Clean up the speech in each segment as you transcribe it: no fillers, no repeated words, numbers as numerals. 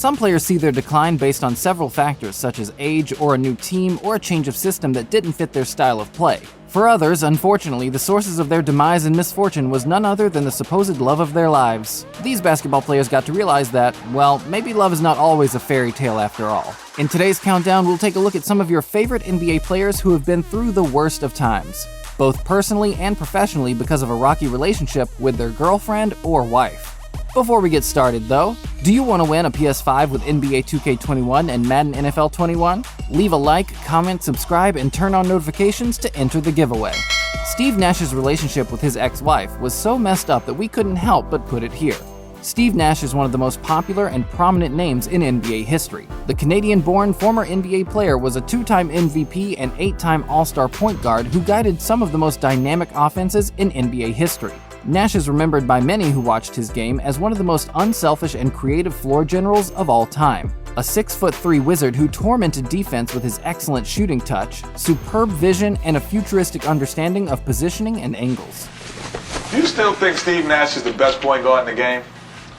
Some players see their decline based on several factors such as age or a new team or a change of system that didn't fit their style of play. For others, unfortunately, the sources of their demise and misfortune was none other than the supposed love of their lives. These basketball players got to realize that, well, maybe love is not always a fairy tale after all. In today's countdown, we'll take a look at some of your favorite NBA players who have been through the worst of times, both personally and professionally because of a rocky relationship with their girlfriend or wife. Before we get started though, do you want to win a PS5 with NBA 2K21 and Madden NFL 21? Leave a like, comment, subscribe, and turn on notifications to enter the giveaway. Steve Nash's relationship with his ex-wife was so messed up that we couldn't help but put it here. Steve Nash is one of the most popular and prominent names in NBA history. The Canadian-born former NBA player was a 2-time MVP and 8-time All-Star point guard who guided some of the most dynamic offenses in NBA history. Nash is remembered by many who watched his game as one of the most unselfish and creative floor generals of all time. A 6'3" wizard who tormented defense with his excellent shooting touch, superb vision, and a futuristic understanding of positioning and angles. Do you still think Steve Nash is the best point guard in the game?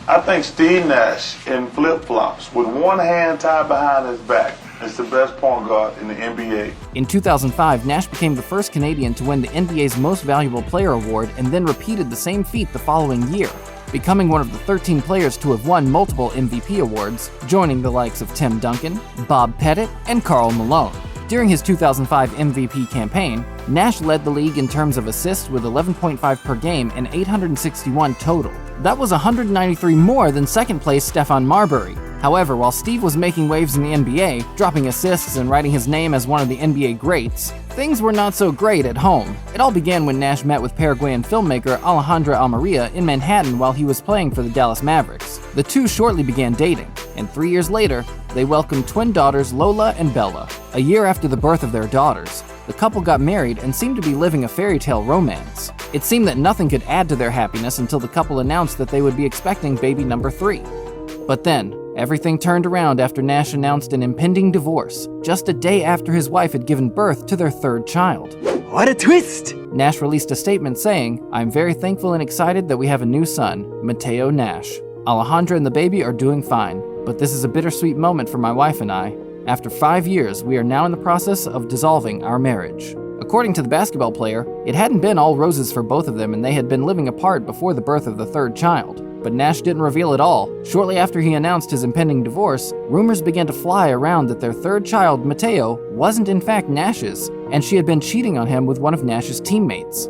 I think Steve Nash in flip-flops with one hand tied behind his back is the best point guard in the NBA. In 2005, Nash became the first Canadian to win the NBA's Most Valuable Player award and then repeated the same feat the following year, becoming one of the 13 players to have won multiple MVP awards, joining the likes of Tim Duncan, Bob Pettit, and Karl Malone. During his 2005 MVP campaign, Nash led the league in terms of assists with 11.5 per game and 861 total. That was 193 more than second-place Stephon Marbury. However, while Steve was making waves in the NBA, dropping assists and writing his name as one of the NBA greats, things were not so great at home. It all began when Nash met with Paraguayan filmmaker Alejandra Almeria in Manhattan while he was playing for the Dallas Mavericks. The two shortly began dating, and 3 years later, they welcomed twin daughters Lola and Bella. A year after the birth of their daughters, the couple got married and seemed to be living a fairy tale romance. It seemed that nothing could add to their happiness until the couple announced that they would be expecting baby number 3. But then, everything turned around after Nash announced an impending divorce, just a day after his wife had given birth to their third child. What a twist! Nash released a statement saying, "I'm very thankful and excited that we have a new son, Mateo Nash. Alejandra and the baby are doing fine, but this is a bittersweet moment for my wife and I. After 5 years, we are now in the process of dissolving our marriage." According to the basketball player, it hadn't been all roses for both of them and they had been living apart before the birth of the third child. But Nash didn't reveal it all. Shortly after he announced his impending divorce, rumors began to fly around that their third child, Mateo, wasn't in fact Nash's, and she had been cheating on him with one of Nash's teammates.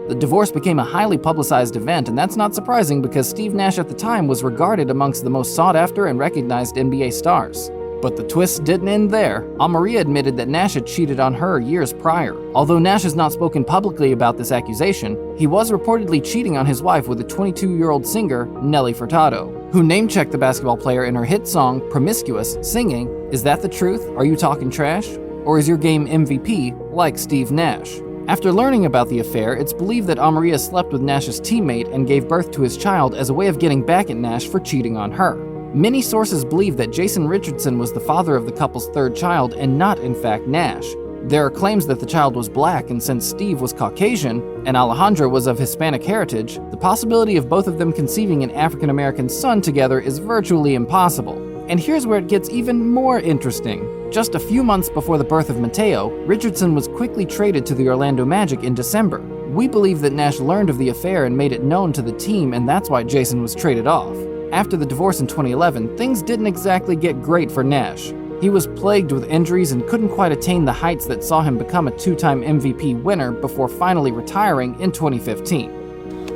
The divorce became a highly publicized event, and that's not surprising because Steve Nash at the time was regarded amongst the most sought-after and recognized NBA stars. But the twist didn't end there. Almeria admitted that Nash had cheated on her years prior. Although Nash has not spoken publicly about this accusation, he was reportedly cheating on his wife with a 22-year-old singer, Nelly Furtado, who name-checked the basketball player in her hit song, Promiscuous, singing, "Is that the truth? Are you talking trash? Or is your game MVP like Steve Nash?" After learning about the affair, it's believed that Almeria slept with Nash's teammate and gave birth to his child as a way of getting back at Nash for cheating on her. Many sources believe that Jason Richardson was the father of the couple's third child and not, in fact, Nash. There are claims that the child was black, and since Steve was Caucasian and Alejandra was of Hispanic heritage, the possibility of both of them conceiving an African-American son together is virtually impossible. And here's where it gets even more interesting. Just a few months before the birth of Mateo, Richardson was quickly traded to the Orlando Magic in December. We believe that Nash learned of the affair and made it known to the team, and that's why Jason was traded off. After the divorce in 2011, things didn't exactly get great for Nash. He was plagued with injuries and couldn't quite attain the heights that saw him become a 2-time MVP winner before finally retiring in 2015.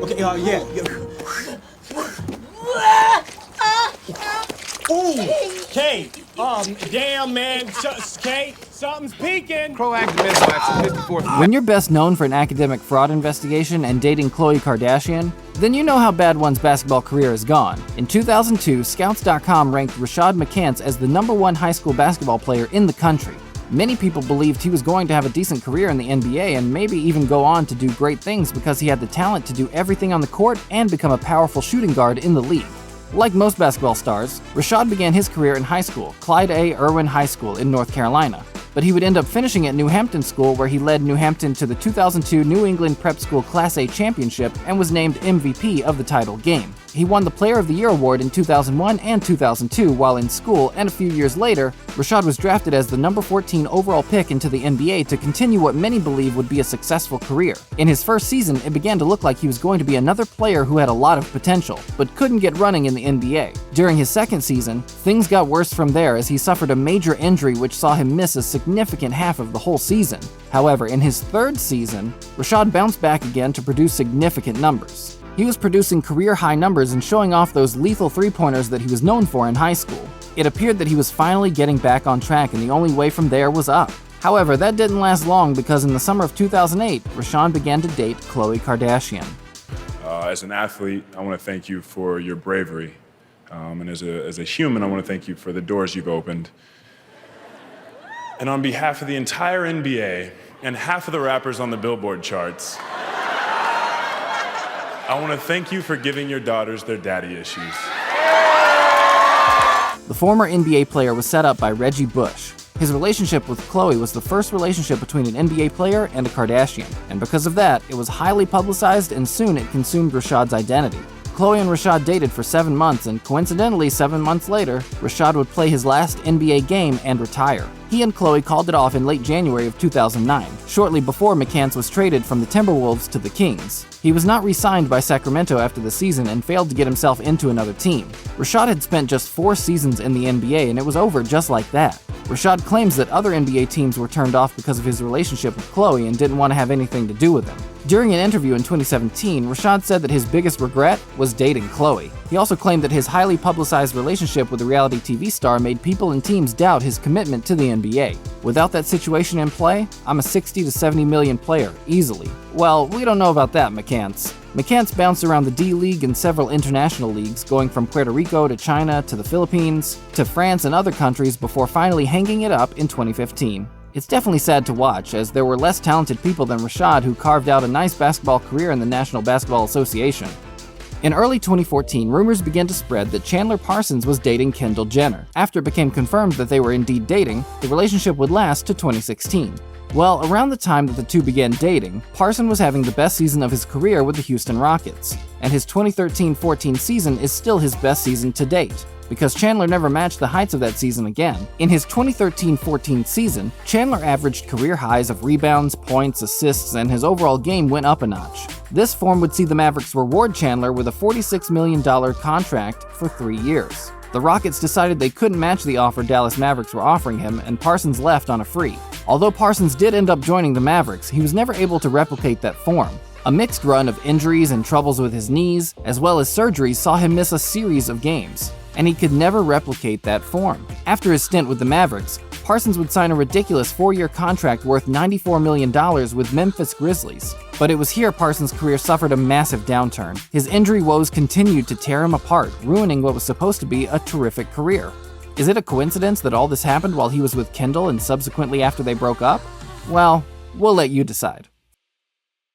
Okay, yeah. Ooh, Kate, damn, man, Kate, something's peeking. Proactive missile at 54th. When you're best known for an academic fraud investigation and dating Khloe Kardashian, then you know how bad one's basketball career has gone. In 2002, Scouts.com ranked Rashad Mccants as the #1 high school basketball player in the country. Many people believed he was going to have a decent career in the NBA and maybe even go on to do great things because he had the talent to do everything on the court and become a powerful shooting guard in the league. Like most basketball stars, Rashad began his career in high school, Clyde A. Irwin High School in North Carolina. But he would end up finishing at New Hampton School, where he led New Hampton to the 2002 New England Prep School Class A championship and was named MVP of the title game. He won the Player of the Year award in 2001 and 2002 while in school, and a few years later, Rashad was drafted as the number 14 overall pick into the NBA to continue what many believe would be a successful career. In his first season, it began to look like he was going to be another player who had a lot of potential, but couldn't get running in the NBA. During his second season, things got worse from there as he suffered a major injury which saw him miss a significant half of the whole season. However, in his third season, Rashad bounced back again to produce significant numbers. He was producing career-high numbers and showing off those lethal three-pointers that he was known for in high school. It appeared that he was finally getting back on track, and the only way from there was up. However, that didn't last long because in the summer of 2008, Rashad began to date Khloe Kardashian. As an athlete, I want to thank you for your bravery. And as a human, I want to thank you for the doors you've opened. And on behalf of the entire NBA and half of the rappers on the Billboard charts, I want to thank you for giving your daughters their daddy issues. The former NBA player was set up by Reggie Bush. His relationship with Khloe was the first relationship between an NBA player and a Kardashian, and because of that, it was highly publicized and soon it consumed Rashad's identity. Khloe and Rashad dated for 7 months, and coincidentally, 7 months later, Rashad would play his last NBA game and retire. He and Khloe called it off in late January of 2009, shortly before Mccants was traded from the Timberwolves to the Kings. He was not re-signed by Sacramento after the season and failed to get himself into another team. Rashad had spent just 4 seasons in the NBA and it was over just like that. Rashad claims that other NBA teams were turned off because of his relationship with Khloe and didn't want to have anything to do with him. During an interview in 2017, Rashad said that his biggest regret was dating Khloe. He also claimed that his highly publicized relationship with the reality TV star made people and teams doubt his commitment to the NBA. Without that situation in play, I'm a 60 to 70 million player, easily. Well, we don't know about that, Mccants. Mccants bounced around the D-League and several international leagues, going from Puerto Rico to China to the Philippines to France and other countries before finally hanging it up in 2015. It's definitely sad to watch, as there were less talented people than Rashad who carved out a nice basketball career in the National Basketball Association. In early 2014, rumors began to spread that Chandler Parsons was dating Kendall Jenner. After it became confirmed that they were indeed dating, the relationship would last to 2016. Well, around the time that the two began dating, Parsons was having the best season of his career with the Houston Rockets, and his 2013-14 season is still his best season to date, because Chandler never matched the heights of that season again. In his 2013-14 season, Chandler averaged career highs of rebounds, points, assists, and his overall game went up a notch. This form would see the Mavericks reward Chandler with a $46 million contract for 3 years. The Rockets decided they couldn't match the offer Dallas Mavericks were offering him, and Parsons left on a free. Although Parsons did end up joining the Mavericks, he was never able to replicate that form. A mixed run of injuries and troubles with his knees, as well as surgeries, saw him miss a series of games, and he could never replicate that form. After his stint with the Mavericks, Parsons would sign a ridiculous 4-year contract worth $94 million with Memphis Grizzlies. But it was here Parsons' career suffered a massive downturn. His injury woes continued to tear him apart, ruining what was supposed to be a terrific career. Is it a coincidence that all this happened while he was with Kendall and subsequently after they broke up? Well, we'll let you decide.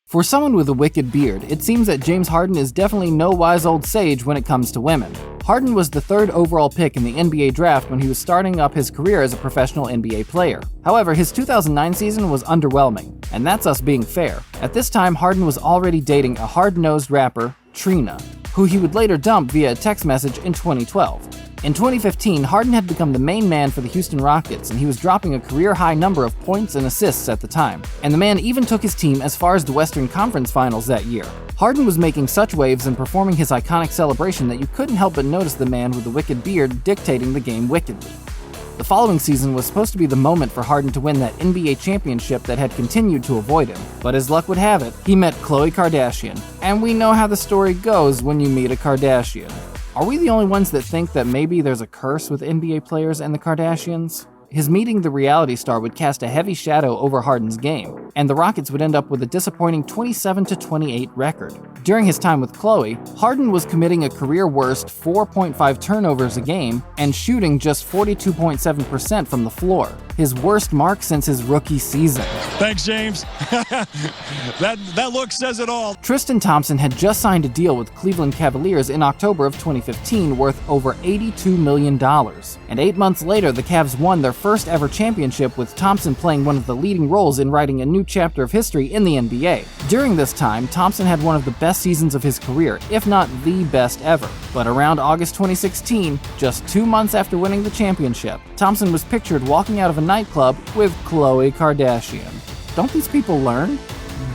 For someone with a wicked beard, it seems that James Harden is definitely no wise old sage when it comes to women. Harden was the 3rd overall pick in the NBA draft when he was starting up his career as a professional NBA player. However, his 2009 season was underwhelming, and that's us being fair. At this time, Harden was already dating a hard-nosed rapper, Trina, who he would later dump via a text message in 2012. In 2015, Harden had become the main man for the Houston Rockets, and he was dropping a career-high number of points and assists at the time. And the man even took his team as far as the Western Conference Finals that year. Harden was making such waves and performing his iconic celebration that you couldn't help but notice the man with the wicked beard dictating the game wickedly. The following season was supposed to be the moment for Harden to win that NBA championship that had continued to avoid him. But as luck would have it, he met Khloe Kardashian. And we know how the story goes when you meet a Kardashian. Are we the only ones that think that maybe there's a curse with NBA players and the Kardashians? His meeting the reality star would cast a heavy shadow over Harden's game, and the Rockets would end up with a disappointing 27-28 record. During his time with Khloe, Harden was committing a career-worst 4.5 turnovers a game and shooting just 42.7% from the floor, his worst mark since his rookie season. Thanks, James. that look says it all. Tristan Thompson had just signed a deal with Cleveland Cavaliers in October of 2015 worth over $82 million, and 8 months later the Cavs won their first ever championship, with Thompson playing one of the leading roles in writing a new chapter of history in the NBA. During this time, Thompson had one of the best seasons of his career, if not the best ever. But around August 2016, just 2 months after winning the championship, Thompson was pictured walking out of a nightclub with Khloe Kardashian. Don't these people learn?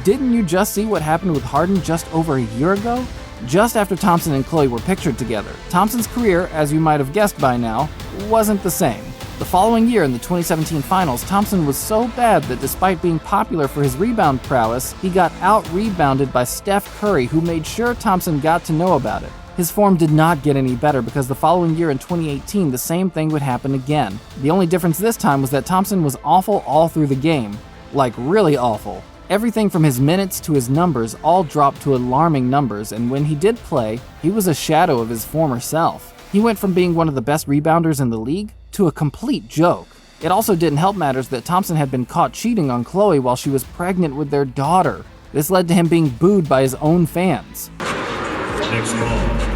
Didn't you just see what happened with Harden just over a year ago? Just after Thompson and Chloe were pictured together, Thompson's career, as you might have guessed by now, wasn't the same. The following year in the 2017 finals, Thompson was so bad that despite being popular for his rebound prowess, he got out-rebounded by Steph Curry, who made sure Thompson got to know about it. His form did not get any better because the following year in 2018, the same thing would happen again. The only difference this time was that Thompson was awful all through the game. Like, really awful. Everything from his minutes to his numbers all dropped to alarming numbers, and when he did play, he was a shadow of his former self. He went from being one of the best rebounders in the league to a complete joke. It also didn't help matters that Thompson had been caught cheating on Chloe while she was pregnant with their daughter. This led to him being booed by his own fans. Next call.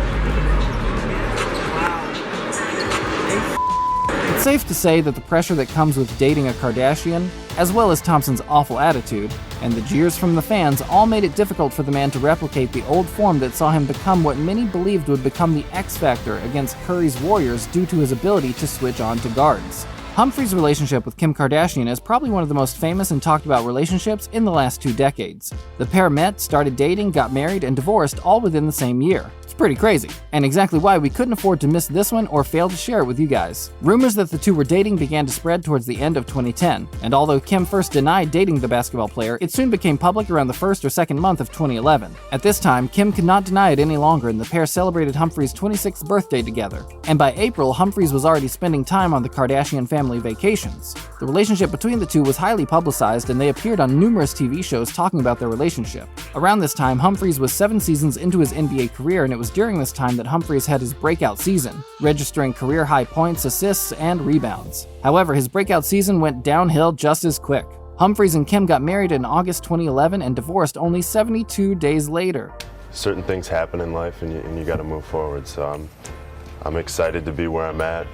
It's safe to say that the pressure that comes with dating a Kardashian, as well as Thompson's awful attitude, and the jeers from the fans all made it difficult for the man to replicate the old form that saw him become what many believed would become the X Factor against Curry's Warriors due to his ability to switch on to guards. Humphrey's relationship with Kim Kardashian is probably one of the most famous and talked about relationships in the last 2 decades. The pair met, started dating, got married, and divorced all within the same year. It's pretty crazy, and exactly why we couldn't afford to miss this one or fail to share it with you guys. Rumors that the two were dating began to spread towards the end of 2010, and although Kim first denied dating the basketball player, it soon became public around the first or second month of 2011. At this time, Kim could not deny it any longer, and the pair celebrated Humphrey's 26th birthday together. And by April, Humphreys was already spending time on the Kardashian family vacations. The relationship between the two was highly publicized, and they appeared on numerous TV shows talking about their relationship. Around this time, Humphreys was 7 seasons into his NBA career, and it was during this time that Humphreys had his breakout season, registering career-high points, assists, and rebounds. However, his breakout season went downhill just as quick. Humphreys and Kim got married in August 2011 and divorced only 72 days later. Certain things happen in life, and you got to move forward. So I'm excited to be where I'm at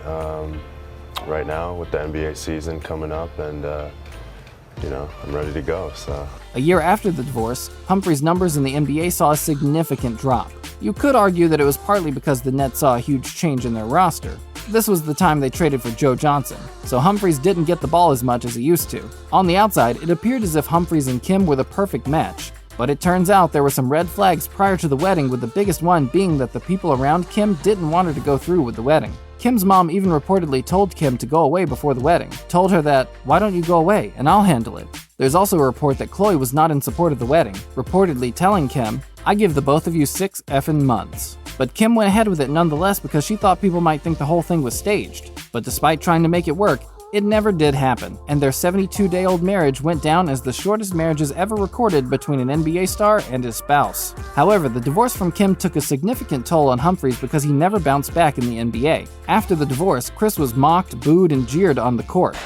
right now with the NBA season coming up, and I'm ready to go. So. A year after the divorce, Humphreys' numbers in the NBA saw a significant drop. You could argue that it was partly because the Nets saw a huge change in their roster. This was the time they traded for Joe Johnson, so Humphreys didn't get the ball as much as he used to. On the outside, it appeared as if Humphreys and Kim were the perfect match, but it turns out there were some red flags prior to the wedding, with the biggest one being that the people around Kim didn't want her to go through with the wedding. Kim's mom even reportedly told Kim to go away before the wedding, told her that, "Why don't you go away and I'll handle it." There's also a report that Chloe was not in support of the wedding, reportedly telling Kim, "I give the both of you 6 effing months." But Kim went ahead with it nonetheless because she thought people might think the whole thing was staged. But despite trying to make it work, it never did happen, and their 72-day-old marriage went down as the shortest marriages ever recorded between an NBA star and his spouse. However, the divorce from Kim took a significant toll on Humphreys because he never bounced back in the NBA. After the divorce, Chris was mocked, booed, and jeered on the court.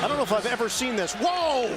I don't know if I've ever seen this. Whoa!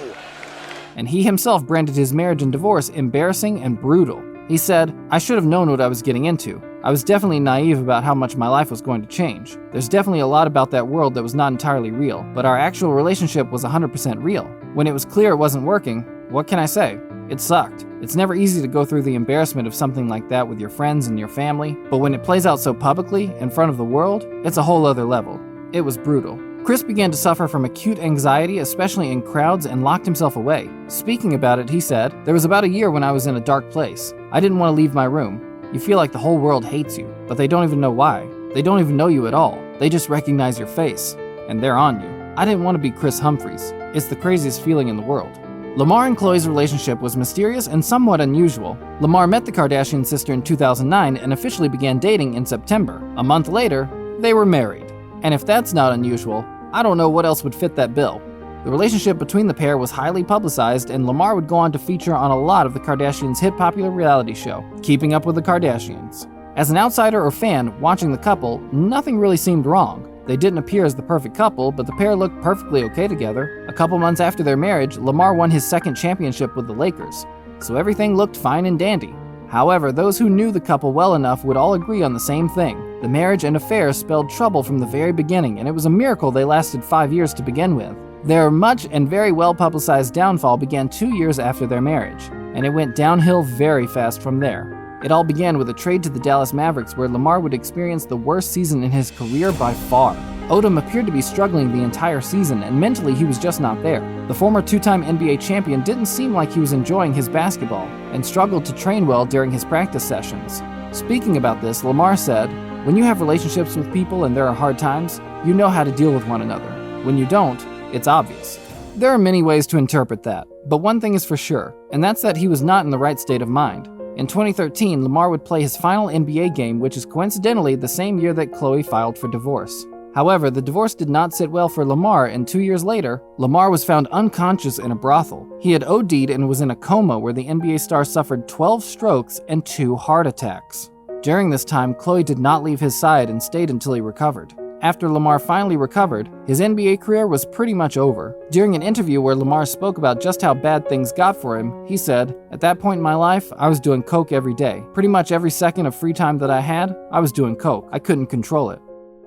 And he himself branded his marriage and divorce embarrassing and brutal. He said, "I should have known what I was getting into. I was definitely naive about how much my life was going to change. There's definitely a lot about that world that was not entirely real, but our actual relationship was 100% real. When it was clear it wasn't working, what can I say? It sucked. It's never easy to go through the embarrassment of something like that with your friends and your family, but when it plays out so publicly, in front of the world, it's a whole other level. It was brutal." Chris began to suffer from acute anxiety, especially in crowds, and locked himself away. Speaking about it, he said, "There was about a year when I was in a dark place. I didn't want to leave my room. You feel like the whole world hates you, but they don't even know why. They don't even know you at all. They just recognize your face, and they're on you. I didn't want to be Chris Humphreys. It's the craziest feeling in the world." Lamar and Chloe's relationship was mysterious and somewhat unusual. Lamar met the Kardashian sister in 2009 and officially began dating in September. A month later, they were married. And if that's not unusual, I don't know what else would fit that bill. The relationship between the pair was highly publicized, and Lamar would go on to feature on a lot of the Kardashians' hit popular reality show, Keeping Up with the Kardashians. As an outsider or fan watching the couple, nothing really seemed wrong. They didn't appear as the perfect couple, but the pair looked perfectly okay together. A couple months after their marriage, Lamar won his second championship with the Lakers, so everything looked fine and dandy. However, those who knew the couple well enough would all agree on the same thing. The marriage and affair spelled trouble from the very beginning, and it was a miracle they lasted 5 years to begin with. Their much and very well-publicized downfall began 2 years after their marriage, and it went downhill very fast from there. It all began with a trade to the Dallas Mavericks where Lamar would experience the worst season in his career by far. Odom appeared to be struggling the entire season, and mentally he was just not there. The former two-time NBA champion didn't seem like he was enjoying his basketball, and struggled to train well during his practice sessions. Speaking about this, Lamar said, "When you have relationships with people and there are hard times, you know how to deal with one another. When you don't, it's obvious." There are many ways to interpret that, but one thing is for sure, and that's that he was not in the right state of mind. In 2013, Lamar would play his final NBA game, which is coincidentally the same year that Chloe filed for divorce. However, the divorce did not sit well for Lamar, and 2 years later, Lamar was found unconscious in a brothel. He had OD'd and was in a coma where the NBA star suffered 12 strokes and 2 heart attacks. During this time, Chloe did not leave his side and stayed until he recovered. After Lamar finally recovered, his NBA career was pretty much over. During an interview where Lamar spoke about just how bad things got for him, he said, "At that point in my life, I was doing coke every day. Pretty much every second of free time that I had, I was doing coke. I couldn't control it."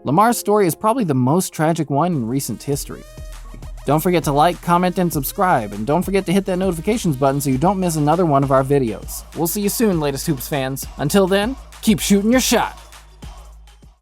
Lamar's story is probably the most tragic one in recent history. Don't forget to like, comment, and subscribe, and don't forget to hit that notifications button so you don't miss another one of our videos. We'll see you soon, latest Hoops fans. Until then, keep shooting your shot.